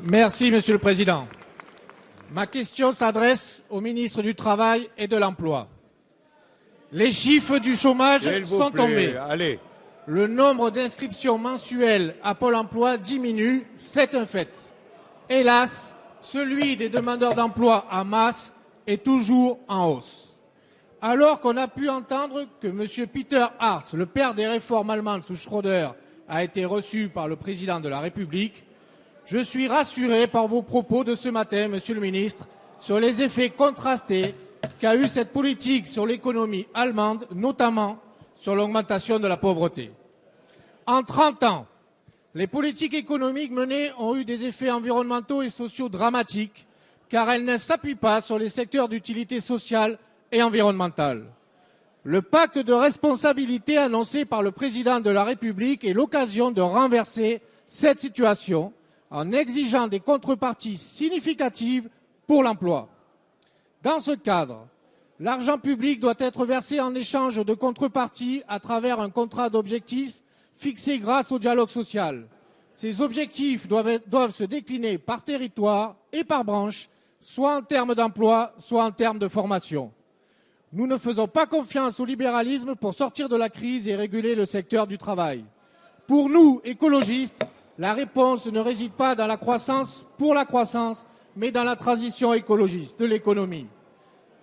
Merci, Monsieur le Président. Ma question s'adresse au ministre du Travail et de l'Emploi. Les chiffres du chômage sont tombés. Allez. Le nombre d'inscriptions mensuelles à Pôle emploi diminue, c'est un fait. Hélas, celui des demandeurs d'emploi en masse est toujours en hausse. Alors qu'on a pu entendre que M. Peter Hartz, le père des réformes allemandes sous Schröder, a été reçu par le président de la République, je suis rassuré par vos propos de ce matin, Monsieur le ministre, sur les effets contrastés qu'a eu cette politique sur l'économie allemande, notamment sur l'augmentation de la pauvreté. En 30 ans, les politiques économiques menées ont eu des effets environnementaux et sociaux dramatiques, car elles ne s'appuient pas sur les secteurs d'utilité sociale et environnementale. Le pacte de responsabilité annoncé par le président de la République est l'occasion de renverser cette situation en exigeant des contreparties significatives pour l'emploi. Dans ce cadre, l'argent public doit être versé en échange de contreparties à travers un contrat d'objectifs fixé grâce au dialogue social. Ces objectifs doivent se décliner par territoire et par branche, soit en termes d'emploi, soit en termes de formation. Nous ne faisons pas confiance au libéralisme pour sortir de la crise et réguler le secteur du travail. Pour nous, écologistes, la réponse ne réside pas dans la croissance pour la croissance, mais dans la transition écologiste de l'économie.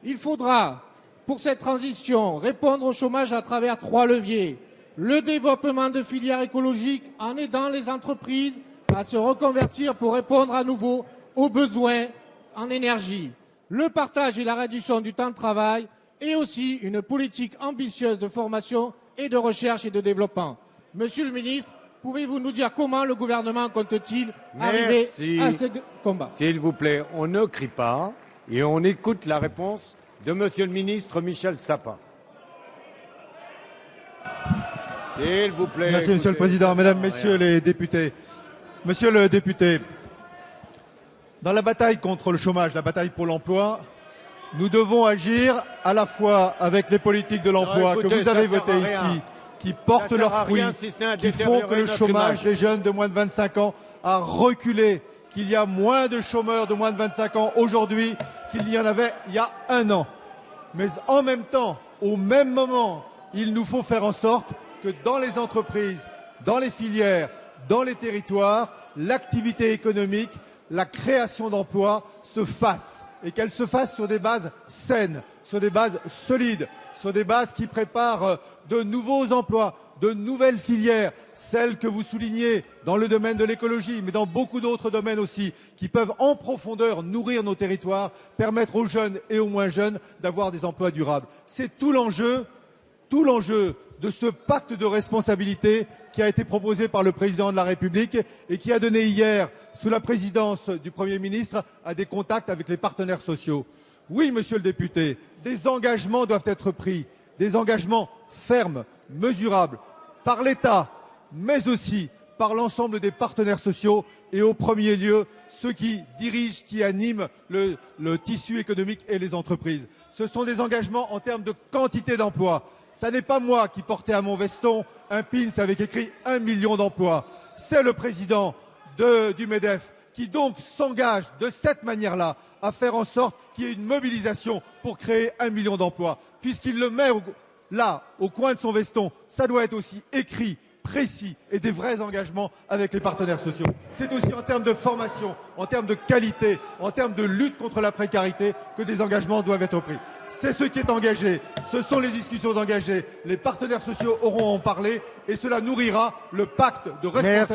Il faudra, pour cette transition, répondre au chômage à travers 3 leviers. Le développement de filières écologiques en aidant les entreprises à se reconvertir pour répondre à nouveau aux besoins en énergie. Le partage et la réduction du temps de travail et aussi une politique ambitieuse de formation et de recherche et de développement. Monsieur le ministre, pouvez-vous nous dire comment le gouvernement compte-t-il arriver à ce combat? S'il vous plaît, on ne crie pas et on écoute la réponse de Monsieur le ministre Michel Sapin. S'il vous plaît. Merci, Monsieur le Président. Mesdames, Messieurs les députés. Monsieur le député, dans la bataille contre le chômage, la bataille pour l'emploi, nous devons agir à la fois avec les politiques de l'emploi que vous avez votées ici, qui portent leurs fruits, qui font que le chômage des jeunes de moins de 25 ans a reculé, qu'il y a moins de chômeurs de moins de 25 ans aujourd'hui qu'il y en avait il y a 1 an. Mais en même temps, au même moment, il nous faut faire en sorte que dans les entreprises, dans les filières, dans les territoires, l'activité économique, la création d'emplois se fasse et qu'elle se fasse sur des bases saines, sur des bases solides, sur des bases qui préparent de nouveaux emplois, de nouvelles filières, celles que vous soulignez dans le domaine de l'écologie, mais dans beaucoup d'autres domaines aussi, qui peuvent en profondeur nourrir nos territoires, permettre aux jeunes et aux moins jeunes d'avoir des emplois durables. C'est tout l'enjeu de ce pacte de responsabilité qui a été proposé par le président de la République et qui a donné hier, sous la présidence du Premier ministre, à des contacts avec les partenaires sociaux. Oui, monsieur le député, des engagements doivent être pris, des engagements fermes, mesurables, par l'État, mais aussi par l'ensemble des partenaires sociaux et au premier lieu ceux qui dirigent, qui animent le tissu économique et les entreprises. Ce sont des engagements en termes de quantité d'emplois. Ce n'est pas moi qui portais à mon veston un pins avec écrit 1 million d'emplois. C'est le président du MEDEF qui donc s'engage de cette manière-là à faire en sorte qu'il y ait une mobilisation pour créer 1 million d'emplois. Puisqu'il le met là, au coin de son veston, ça doit être aussi écrit, précis et des vrais engagements avec les partenaires sociaux. C'est aussi en termes de formation, en termes de qualité, en termes de lutte contre la précarité que des engagements doivent être pris. C'est ce qui est engagé, ce sont les discussions engagées. Les partenaires sociaux auront à en parler et cela nourrira le pacte de responsabilité.